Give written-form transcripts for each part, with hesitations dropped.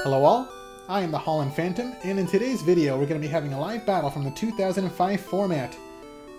Hello all, I am the Holland Phantom, and in today's video we're going to be having a live battle from the 2005 format.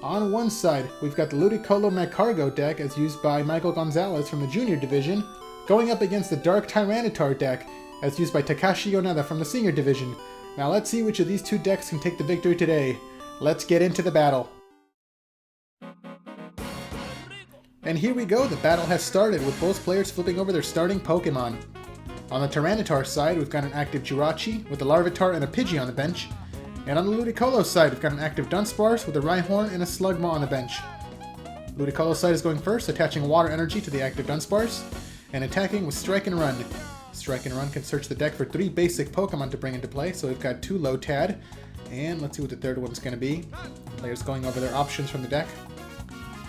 On one side, we've got the Ludicolo Magcargo deck as used by Michael Gonzalez from the Junior Division, going up against the Dark Tyranitar deck as used by Takashi Yoneda from the Senior Division. Now let's see which of these two decks can take the victory today. Let's get into the battle. And here we go, the battle has started with both players flipping over their starting Pokemon. On the Tyranitar side, we've got an active Jirachi with a Larvitar and a Pidgey on the bench. And on the Ludicolo side, we've got an active Dunsparce with a Rhyhorn and a Slugma on the bench. Ludicolo side is going first, attaching Water Energy to the active Dunsparce, and attacking with Strike and Run. Strike and Run can search the deck for 3 basic Pokemon to bring into play, so we've got 2 Lotad, and let's see what the third one's going to be. Players going over their options from the deck.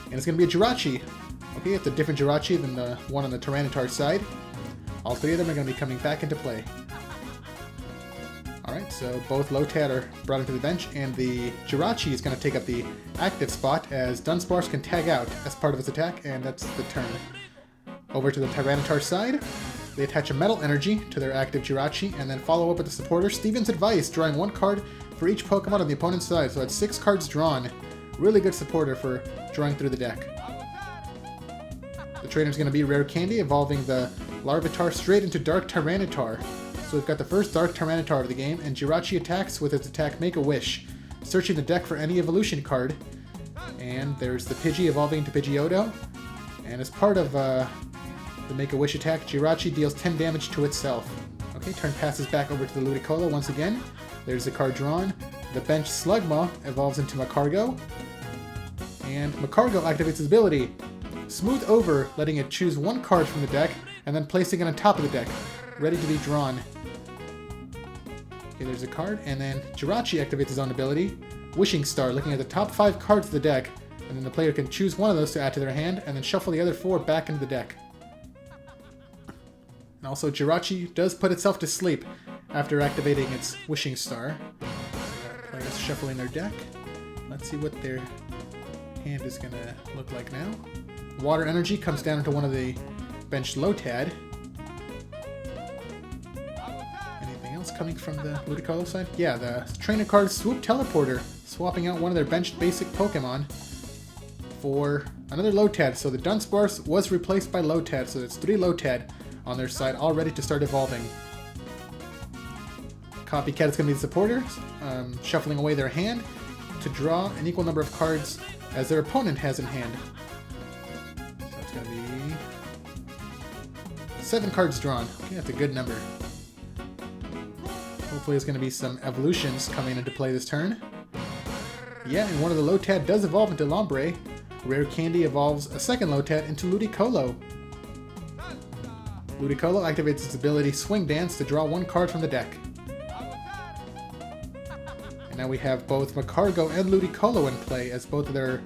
And it's going to be a Jirachi. Okay, it's a different Jirachi than the one on the Tyranitar side. All 3 of them are going to be coming back into play. Alright, so both Lotad are brought into the bench, and the Jirachi is going to take up the active spot as Dunsparce can tag out as part of its attack, and that's the turn. Over to the Tyranitar side, they attach a Metal Energy to their active Jirachi, and then follow up with the supporter Steven's Advice, drawing 1 card for each Pokemon on the opponent's side, so that's 6 cards drawn. Really good supporter for drawing through the deck. The trainer's going to be Rare Candy, evolving the Larvitar straight into Dark Tyranitar. So we've got the first Dark Tyranitar of the game, and Jirachi attacks with its attack Make-A-Wish, searching the deck for any evolution card. And there's the Pidgey evolving to Pidgeotto. And as part of the Make-A-Wish attack, Jirachi deals 10 damage to itself. Okay, turn passes back over to the Ludicolo once again. There's the card drawn. The bench Slugma evolves into Magcargo. And Magcargo activates its ability, Smooth Over, letting it choose 1 card from the deck, and then placing it on top of the deck, ready to be drawn. Okay, there's a card, and then Jirachi activates his own ability, Wishing Star, looking at the top 5 cards of the deck, and then the player can choose 1 of those to add to their hand, and then shuffle the other 4 back into the deck. And also, Jirachi does put itself to sleep after activating its Wishing Star. So players shuffling their deck. Let's see what their hand is going to look like now. Water Energy comes down into one of the bench Lotad. Anything else coming from the Ludicolo side? Yeah, the trainer card Swoop Teleporter, swapping out one of their benched basic Pokemon for another Lotad. So the Dunsparce was replaced by Lotad, so that's 3 Lotad on their side, all ready to start evolving. Copycat is going to be the supporter, shuffling away their hand to draw an equal number of cards as their opponent has in hand. So it's going to be 7 cards drawn. Okay, that's a good number. Hopefully there's going to be some evolutions coming into play this turn. Yeah, and one of the Lotad does evolve into Lombre. Rare Candy evolves a second Lotad into Ludicolo. Ludicolo activates its ability Swing Dance to draw 1 card from the deck. And now we have both Magcargo and Ludicolo in play, as both of their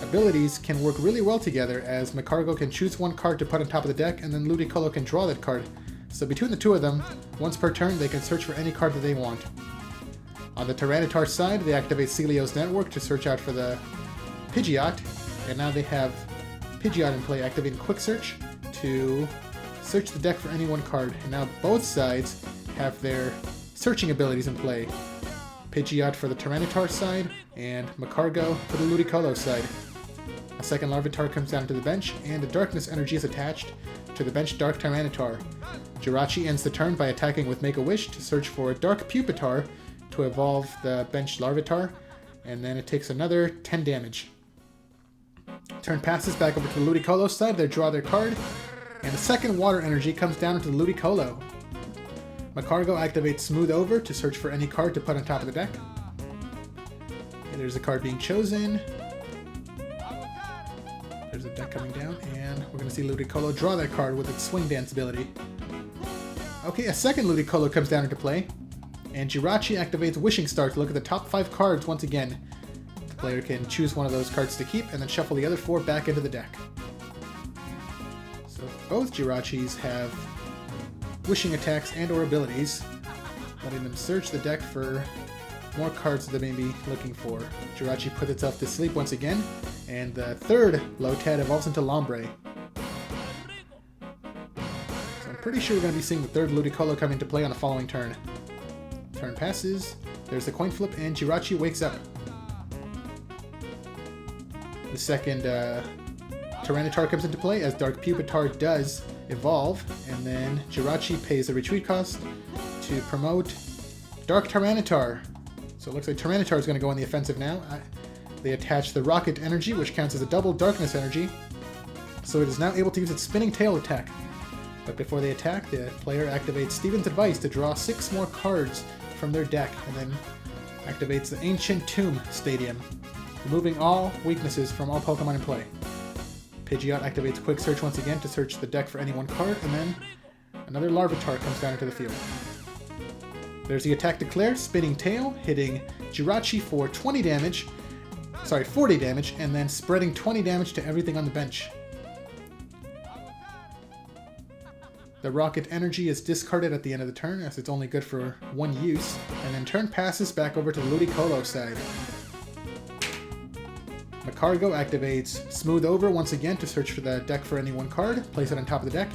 abilities can work really well together, as Magcargo can choose 1 card to put on top of the deck, and then Ludicolo can draw that card. So between the 2 of them, once per turn, they can search for any card that they want. On the Tyranitar side, they activate Celio's Network to search out for the Pidgeot, and now they have Pidgeot in play, activating Quick Search to search the deck for any 1 card. And now both sides have their searching abilities in play. Pidgeot for the Tyranitar side, and Magcargo for the Ludicolo side. A second Larvitar comes down to the bench, and a Darkness Energy is attached to the bench Dark Tyranitar. Jirachi ends the turn by attacking with Make-A-Wish to search for a Dark Pupitar to evolve the bench Larvitar, and then it takes another 10 damage. Turn passes back over to the Ludicolo side, they draw their card, and a second Water Energy comes down into the Ludicolo. Magcargo activates Smooth Over to search for any card to put on top of the deck. Okay, there's a card being chosen. There's a deck coming down, and we're going to see Ludicolo draw that card with its Swing Dance ability. Okay, a second Ludicolo comes down into play, and Jirachi activates Wishing Star to look at the top 5 cards once again. The player can choose 1 of those cards to keep, and then shuffle the other 4 back into the deck. So both Jirachis have wishing attacks and or abilities, letting them search the deck for more cards that they may be looking for. Jirachi puts itself to sleep once again, and the third Lotad evolves into Lombre. So pretty sure we're going to be seeing the third Ludicolo come into play on the following turn. Turn passes, there's the coin flip, and Jirachi wakes up. The second Tyranitar comes into play as Dark Pupitar does evolve, and then Jirachi pays a retreat cost to promote Dark Tyranitar. So it looks like Tyranitar is going to go on the offensive now. They attach the Rocket Energy, which counts as a double Darkness Energy, so it is now able to use its Spinning Tail attack. But before they attack, the player activates Steven's Advice to draw 6 more cards from their deck, and then activates the Ancient Tomb Stadium, removing all weaknesses from all Pokemon in play. Pidgeot activates Quick Search once again to search the deck for any one card, and then another Larvitar comes down into the field. There's the attack declare, Spinning Tail, hitting Jirachi for 40 damage, and then spreading 20 damage to everything on the bench. The Rocket Energy is discarded at the end of the turn, as it's only good for 1 use, and then turn passes back over to the Ludicolo side. Magcargo activates Smooth Over once again to search for the deck for any one card, place it on top of the deck,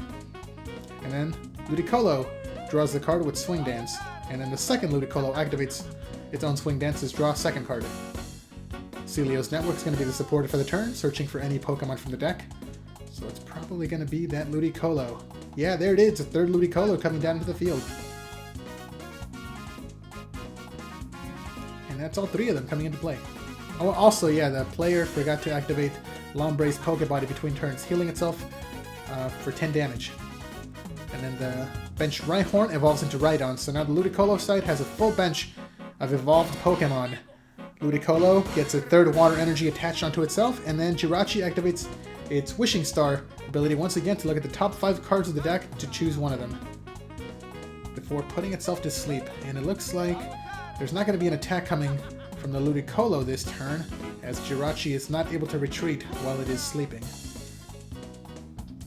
and then Ludicolo draws the card with Swing Dance, and then the second Ludicolo activates its own Swing Dance to draw a second card. Celio's Network is going to be the supporter for the turn, searching for any Pokemon from the deck, so it's probably going to be that Ludicolo. Yeah, there it is, a third Ludicolo coming down into the field. And that's all 3 of them coming into play. Oh, also, yeah, the player forgot to activate Lombre's Pokebody between turns, healing itself for 10 damage. And then the bench Rhyhorn evolves into Rhydon, so now the Ludicolo side has a full bench of evolved Pokemon. Ludicolo gets a third Water Energy attached onto itself, and then Jirachi activates its Wishing Star ability once again to look at the top 5 cards of the deck to choose one of them, before putting itself to sleep. And it looks like there's not going to be an attack coming from the Ludicolo this turn, as Jirachi is not able to retreat while it is sleeping.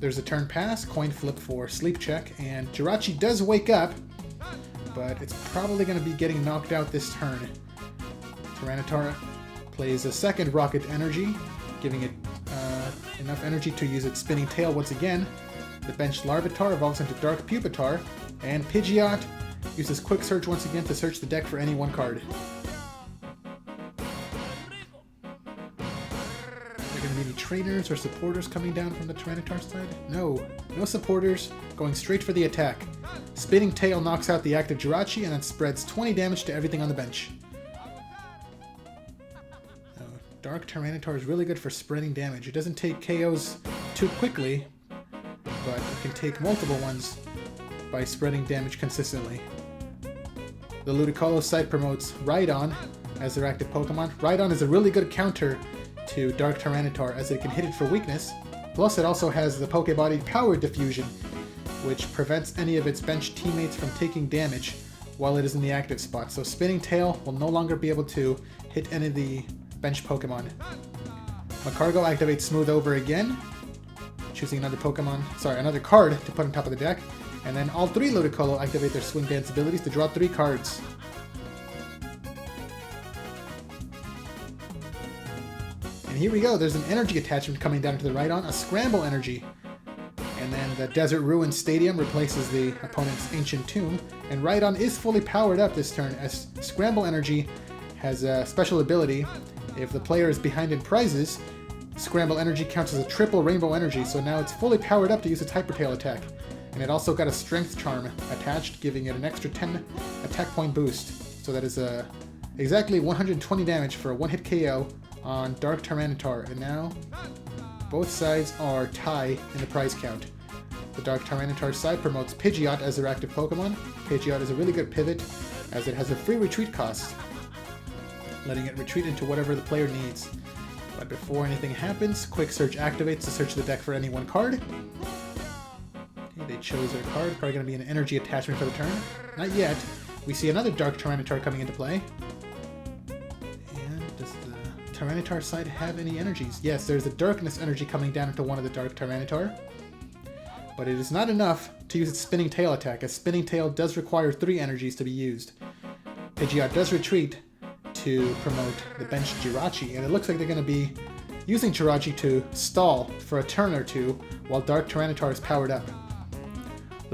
There's a turn pass, coin flip for sleep check, and Jirachi does wake up, but it's probably going to be getting knocked out this turn. Tyranitar plays a second Rocket Energy, giving it enough energy to use its Spinning Tail once again. The bench Larvitar evolves into Dark Pupitar, and Pidgeot uses Quick Search once again to search the deck for any one card. Are there going to be any trainers or supporters coming down from the Tyranitar side? No supporters, going straight for the attack. Spinning Tail knocks out the active Jirachi and then spreads 20 damage to everything on the bench. Dark Tyranitar is really good for spreading damage. It doesn't take KOs too quickly, but it can take multiple ones by spreading damage consistently. The Ludicolo side promotes Rhydon as their active Pokemon. Rhydon is a really good counter to Dark Tyranitar, as it can hit it for weakness. Plus it also has the Pokebody Power Diffusion, which prevents any of its bench teammates from taking damage while it is in the active spot. So Spinning Tail will no longer be able to hit any of the bench Pokemon. Magcargo activates Smooth Over again, choosing another card to put on top of the deck, and then all 3 Ludicolo activate their Swing Dance abilities to draw 3 cards. And here we go, there's an energy attachment coming down to the Rhydon, a Scramble Energy. And then the Desert Ruin Stadium replaces the opponent's Ancient Tomb, and Rhydon is fully powered up this turn, as Scramble Energy has a special ability. If the player is behind in prizes, Scramble Energy counts as a triple Rainbow Energy, so now it's fully powered up to use its Hyper Tail attack. And it also got a Strength Charm attached, giving it an extra 10 attack point boost. So that is exactly 120 damage for a one-hit KO on Dark Tyranitar, and now both sides are tied in the prize count. The Dark Tyranitar side promotes Pidgeot as their active Pokemon. Pidgeot is a really good pivot, as it has a free retreat cost, letting it retreat into whatever the player needs. But before anything happens, Quick Search activates to search the deck for any one card. Okay, they chose their card, probably going to be an energy attachment for the turn. Not yet. We see another Dark Tyranitar coming into play. And does the Tyranitar side have any energies? Yes, there's a Darkness Energy coming down into one of the Dark Tyranitar. But it is not enough to use its Spinning Tail attack, as Spinning Tail does require 3 energies to be used. Pidgeot does retreat to promote the bench Jirachi, and it looks like they're going to be using Jirachi to stall for a turn or two while Dark Tyranitar is powered up.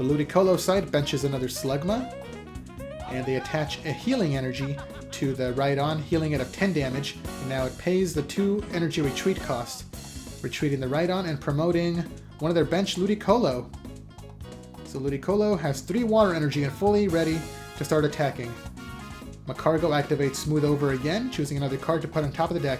The The Ludicolo side benches another Slugma, and they attach a healing energy to the Rhydon, healing it of 10 damage. And now it pays the 2 energy retreat cost, retreating the Rhydon and promoting one of their bench, Ludicolo. So Ludicolo has 3 water energy and fully ready to start attacking. Magcargo activates Smooth Over again, choosing another card to put on top of the deck.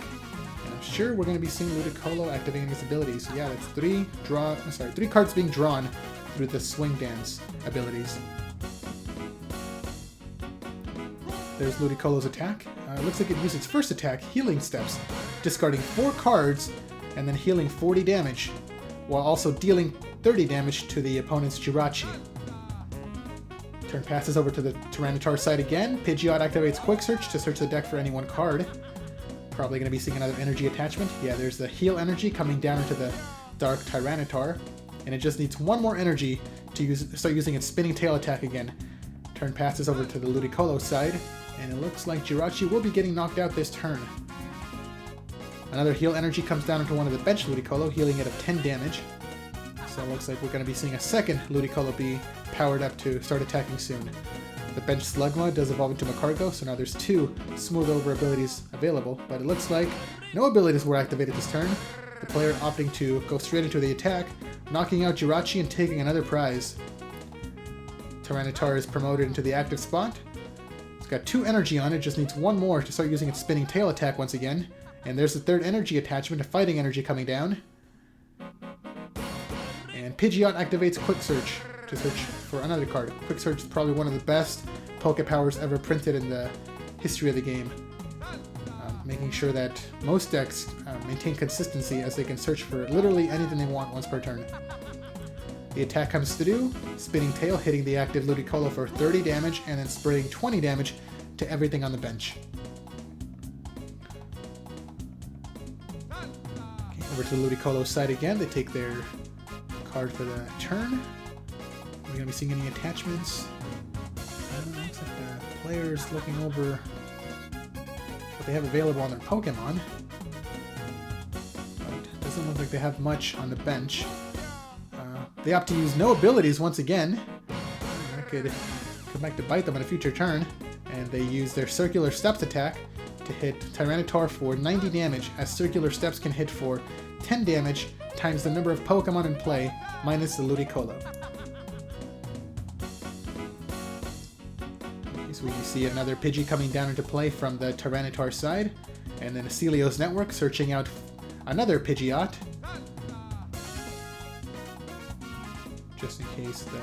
And I'm sure we're going to be seeing Ludicolo activating his abilities. So yeah, that's 3 cards being drawn through the Swing Dance abilities. There's Ludicolo's attack. It looks like it used its first attack, Healing Steps, discarding 4 cards and then healing 40 damage, while also dealing 30 damage to the opponent's Jirachi. Turn passes over to the Tyranitar side again. Pidgeot activates Quick Search to search the deck for any one card. Probably going to be seeing another energy attachment. Yeah, there's the heal energy coming down into the Dark Tyranitar, and it just needs 1 more energy to start using its Spinning Tail attack again. Turn passes over to the Ludicolo side, and it looks like Jirachi will be getting knocked out this turn. Another heal energy comes down into one of the bench Ludicolo, healing it of 10 damage. So it looks like we're going to be seeing a second Ludicolo be powered up to start attacking soon. The bench Slugma does evolve into Magcargo, so now there's 2 Smooth Over abilities available, but it looks like no abilities were activated this turn. The player opting to go straight into the attack, knocking out Jirachi and taking another prize. Tyranitar is promoted into the active spot. It's got 2 energy on it, just needs 1 more to start using its Spinning Tail attack once again. And there's the 3rd energy attachment, a fighting energy coming down. And Pidgeot activates Quick Search to search for another card. Quick Search is probably one of the best Poke Powers ever printed in the history of the game. Making sure that most decks maintain consistency as they can search for literally anything they want once per turn. The attack comes through, Spinning Tail hitting the active Ludicolo for 30 damage and then spreading 20 damage to everything on the bench. Okay, over to the Ludicolo side again, they take their card for the turn. Are we going to be seeing any attachments? Looks like the player's looking over what they have available on their Pokemon. But it doesn't look like they have much on the bench. They opt to use no abilities once again. That could come back to bite them on a future turn. And they use their Circular Steps attack to hit Tyranitar for 90 damage, as Circular Steps can hit for 10 damage times the number of Pokemon in play, minus the Ludicolo. Okay, so we see another Pidgey coming down into play from the Tyranitar side, and then a Celios Network searching out another Pidgeot, just in case the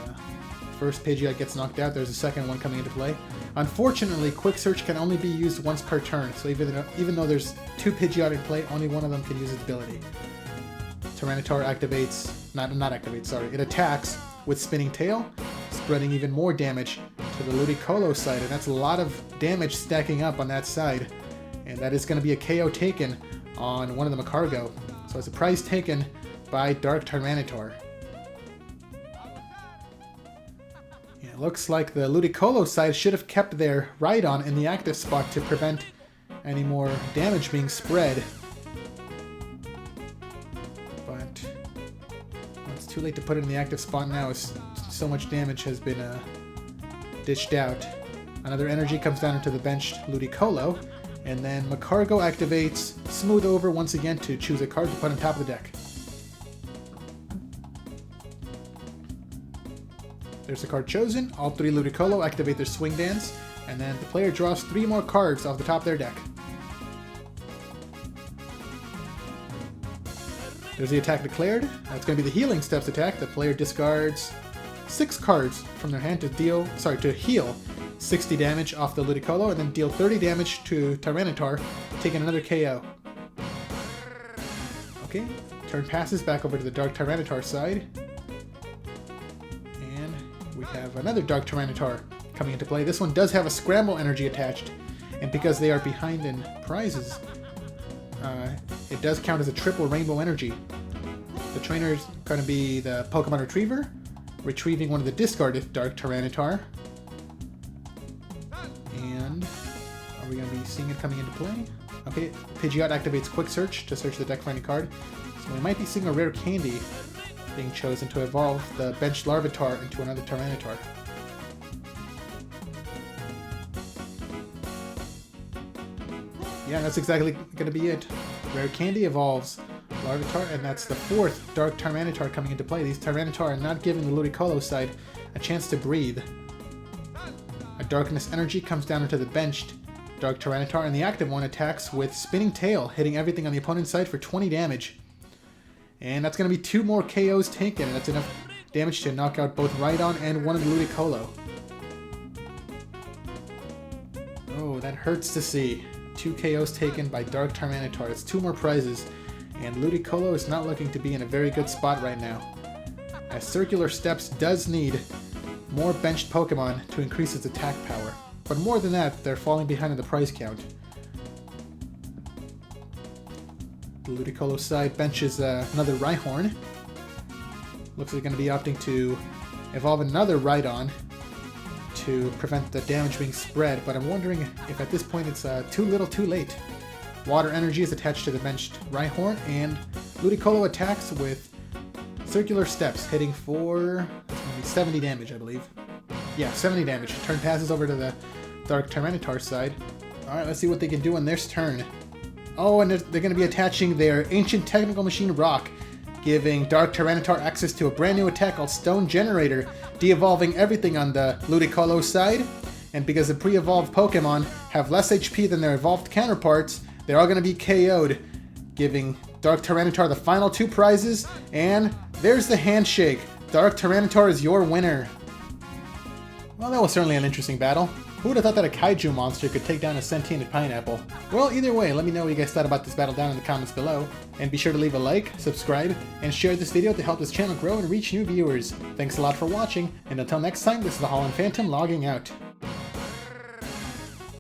first Pidgeot gets knocked out. There's a second one coming into play. Unfortunately, Quick Search can only be used once per turn, so even though there's 2 Pidgeot in play, only one of them can use its ability. Tyranitar activates, it attacks with Spinning Tail, spreading even more damage to the Ludicolo side, and that's a lot of damage stacking up on that side. And that is going to be a KO taken on one of the Magcargo. So it's a prize taken by Dark Tyranitar. It looks like the Ludicolo side should have kept their Rhydon in the active spot to prevent any more damage being spread. But it's too late to put it in the active spot now, as so much damage has been dished out. Another energy comes down into the benched Ludicolo, and then Magcargo activates Smooth Over once again to choose a card to put on top of the deck. There's the card chosen. All 3 Ludicolo activate their Swing Dance, and then the player draws 3 more cards off the top of their deck. There's the attack declared. That's going to be the Healing Steps attack. The player discards 6 cards from their hand to heal 60 damage off the Ludicolo, and then deal 30 damage to Tyranitar, taking another KO. Okay, turn passes back over to the Dark Tyranitar side. We have another Dark Tyranitar coming into play. This one does have a Scramble energy attached, and because they are behind in prizes, it does count as a triple Rainbow energy. The trainer is going to be the Pokemon Retriever, retrieving one of the discarded Dark Tyranitar. And are we going to be seeing it coming into play? Okay, Pidgeot activates Quick Search to search the deck for any card. So we might be seeing a rare candy being chosen to evolve the benched Larvitar into another Tyranitar. Yeah, that's exactly going to be it. Rare Candy evolves Larvitar, and that's the 4th Dark Tyranitar coming into play. These Tyranitar are not giving the Ludicolo side a chance to breathe. A Darkness Energy comes down into the benched Dark Tyranitar, and the active one attacks with Spinning Tail, hitting everything on the opponent's side for 20 damage. And that's going to be 2 more KOs taken, and that's enough damage to knock out both Rhydon and one of the Ludicolo. Oh, that hurts to see. 2 KOs taken by Dark Tyranitar. It's 2 more prizes, and Ludicolo is not looking to be in a very good spot right now, as Circular Steps does need more benched Pokemon to increase its attack power. But more than that, they're falling behind in the prize count. The Ludicolo side benches another Rhyhorn. Looks like they're going to be opting to evolve another Rhydon to prevent the damage being spread, but I'm wondering if at this point it's too little too late. Water Energy is attached to the benched Rhyhorn, and Ludicolo attacks with Circular Steps, hitting for 70 damage, I believe. Yeah, 70 damage. Turn passes over to the Dark Tyranitar side. Alright, let's see what they can do on their turn. Oh, and they're going to be attaching their Ancient Technical Machine Rock, giving Dark Tyranitar access to a brand new attack called Stone Generator, de-evolving everything on the Ludicolo side. And because the pre-evolved Pokemon have less HP than their evolved counterparts, they're all going to be KO'd, giving Dark Tyranitar the final 2 prizes, and there's the handshake. Dark Tyranitar is your winner. Well, that was certainly an interesting battle. Who would have thought that a kaiju monster could take down a sentient pineapple? Well, either way, let me know what you guys thought about this battle down in the comments below. And be sure to leave a like, subscribe, and share this video to help this channel grow and reach new viewers. Thanks a lot for watching, and until next time, this is the Holland Phantom logging out.